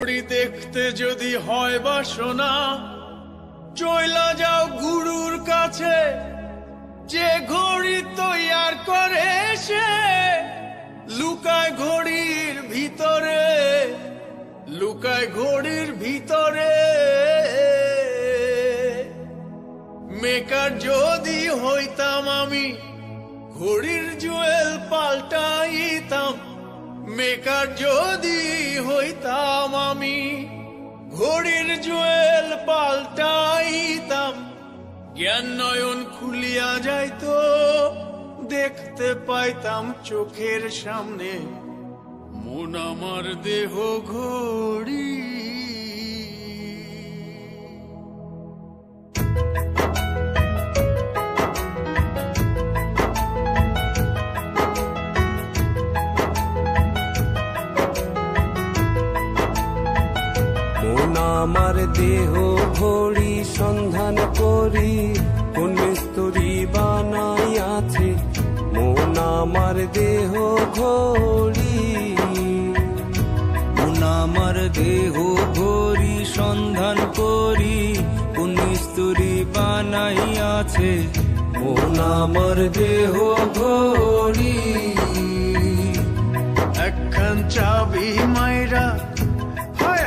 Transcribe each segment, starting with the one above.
ঘড়ি দেখতে যদি হয় বাসনা, চইলা যাও গুরুর কাছে। যে ঘড়ি তৈয়ার করে সে লুকায় ঘড়ির ভিতরে, লুকায় ঘড়ির ভিতরে। মেকার যদি হইতাম আমি, ঘড়ির জুয়েল পাল্টাইতাম। মেকার যদি হইতাম আমি, ঘড়ির জুয়েল পাল্টাইতাম। জ্ঞান নয়ন খুলিয়া যাইতো, দেখতে পাইতাম চোখের সামনে মন আমার দেহ ঘড়ি। আমার দেহ ঘড়ি সন্ধান করি, কোন মিস্ত্রি বানাইয়াছে মন আমার দেহ ঘড়ি। মন আমার দেহ ঘড়ি সন্ধান করি, কোন মিস্ত্রি বানাইয়াছে মন আমার দেহ ঘড়ি। একখান চাবি মাইরা,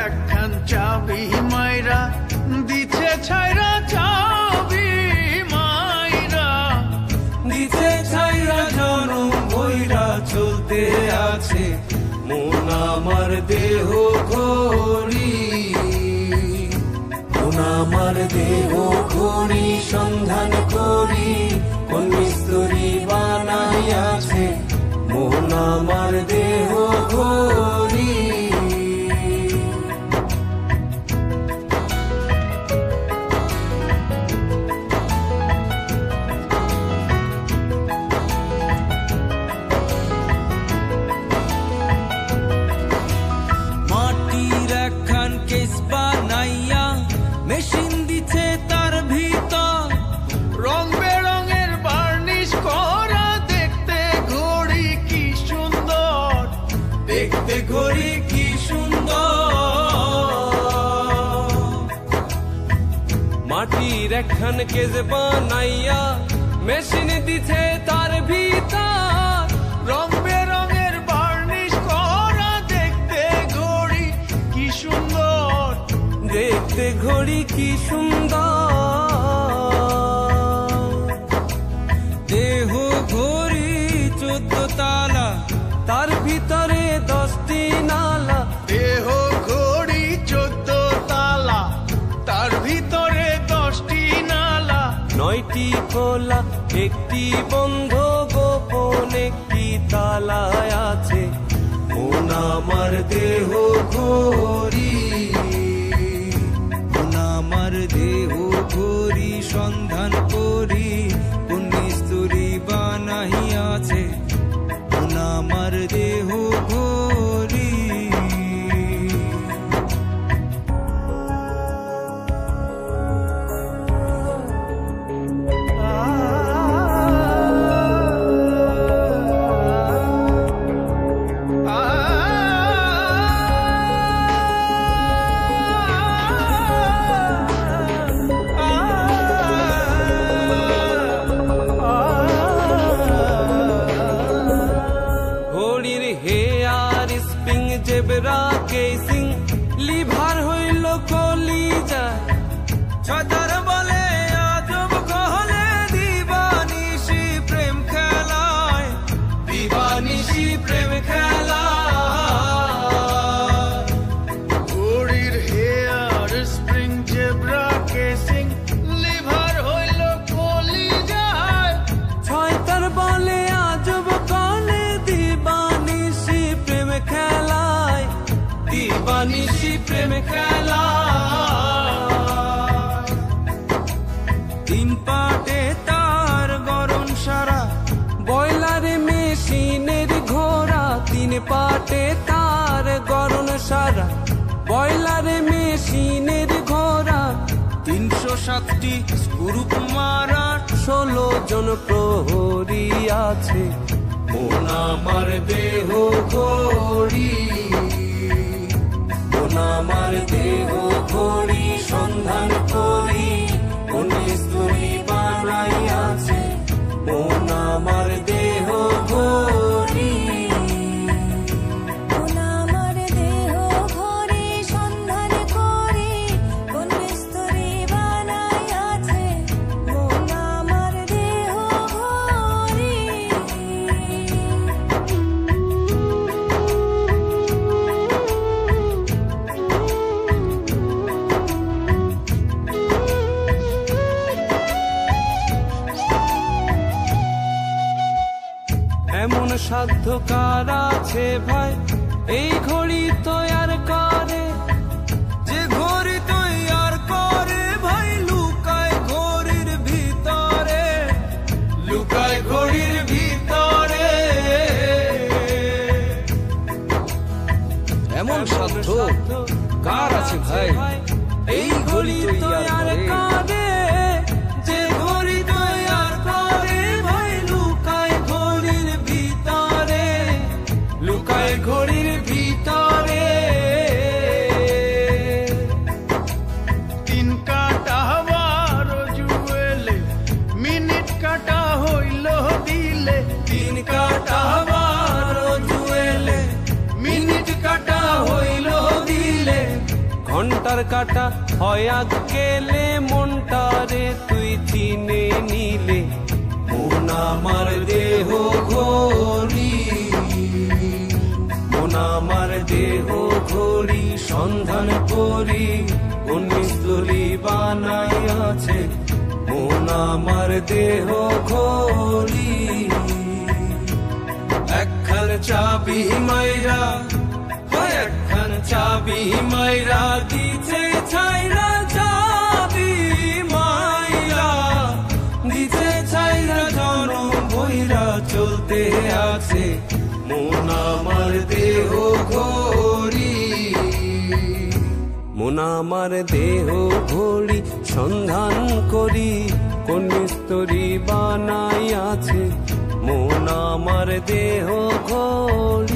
একখান চাবি মাইরা দিছে ছাইরা, চাবি মাইরা দিছে ছাইরা জনম বইরা চলতে আছে মন আমার দেহ ঘড়ি। মন আমার দেহ ঘড়ি সন্ধান করি, কোন মিস্ত্রি বানাইয়াছে মন আমার দেহ ঘড়ি। মেশিন দিছে তার ভিতর, রং বেরঙের বার্নিশ করা, দেখতে ঘড়ি কি সুন্দর, দেখতে ঘড়ি কি সুন্দর। মাটির একখান কেজ বানাইয়া মেশিন দিছে তার ভিতর, রং বেরঙের বার্নিশ করা, দেখতে ঘড়ি কি সুন্দর, দেখতে ঘড়ি কি সুন্দর। দেহ ঘড়ি 14 তালা, তার ভিতরে 10টি নালা। দেহ ঘড়ি 14 তালা, তার ভিতরে 10টি নালা। 9টি খোলা, একটি বন্ধ, গোপন একটি তালায় আছে মন আমার দেহ ঘড়ি। আমার দেহ ঘড়ি সন্ধান করি, কোন মিস্ত্রি বানাইয়াছে মন আমার দেহ ঘড়ি। কেসিং লিভার হইল কলিজা, ছতার বলে আজব কহলে দিবানিশি প্রেম খেলায়, দিবানিশি প্রেম খেলায়। ঘড়ির hair spring zebra casing, lever হইল কলিজায়, ছয়তার বলে আজব কহলে দিবানিশি প্রেম খেলায়, দিবানিশি প্রেম খেলায়। 3 পাটে তার গরম সারা, বয়লারে মেশিনের ঘোড়া। 3 পাটে তার গরম সারা, বয়লারে মেশিনের ঘোড়া। 307টি স্ক্রুপ মারা, 16 জন প্রহরী আছে মন আমার দেহ ঘড়ি। মন আমার দেহ ঘড়ি সন্ধান করি কোন মিস্ত্রি বানাইয়াছে মন আমার দেহ ঘড়ি। মন আমার দেহ ঘড়ি সন্ধান করি কোন মিস্ত্রি বানাইয়াছে মন আমার দেহ ঘড়ি। এমন সাধ্য কার আছে ভাই এই ঘড়ি তৈয়ার করে, যে ঘড়ি তৈয়ার করে ভাই লুকায় ঘড়ির ভিতরে, লুকায় ঘড়ির ভিতরে। এমন সাধ্য কার আছে ভাই এই ঘড়ি তৈয়ার করে, যে ঘড়ি তৈয়ার করে ভাই লুকায় ঘড়ির ভিতরে, লুকায় ঘড়ির ভিতরে। তিন কাটা বারো জুয়েলে মিনিট কাটা হইল দিলে, তিন কাটা বারো জুয়েলে মিনিট কাটা হইল দিলে, ঘন্টার কাটা হয় গেলে মনটারে তুই চিনে নিলে মন আমার দেহ ঘড়ি। মন আমার দেহ ঘড়ি সন্ধান করি কোন মিস্ত্রি বানাইয়াছে মন আমার দেহ ঘড়ি। একখান চাবি মাইরা একখান চাবি মাইরা দিছে ছাইরা, চাবি মাইরা দিছে ছাইরা জনম বইরা চলতে আছে মন আমার দেহ ঘড়ি। মন আমার দেহ ঘড়ি সন্ধান করি কোন মিস্ত্রি বানাইয়াছে মন আমার দেহ ঘড়ি।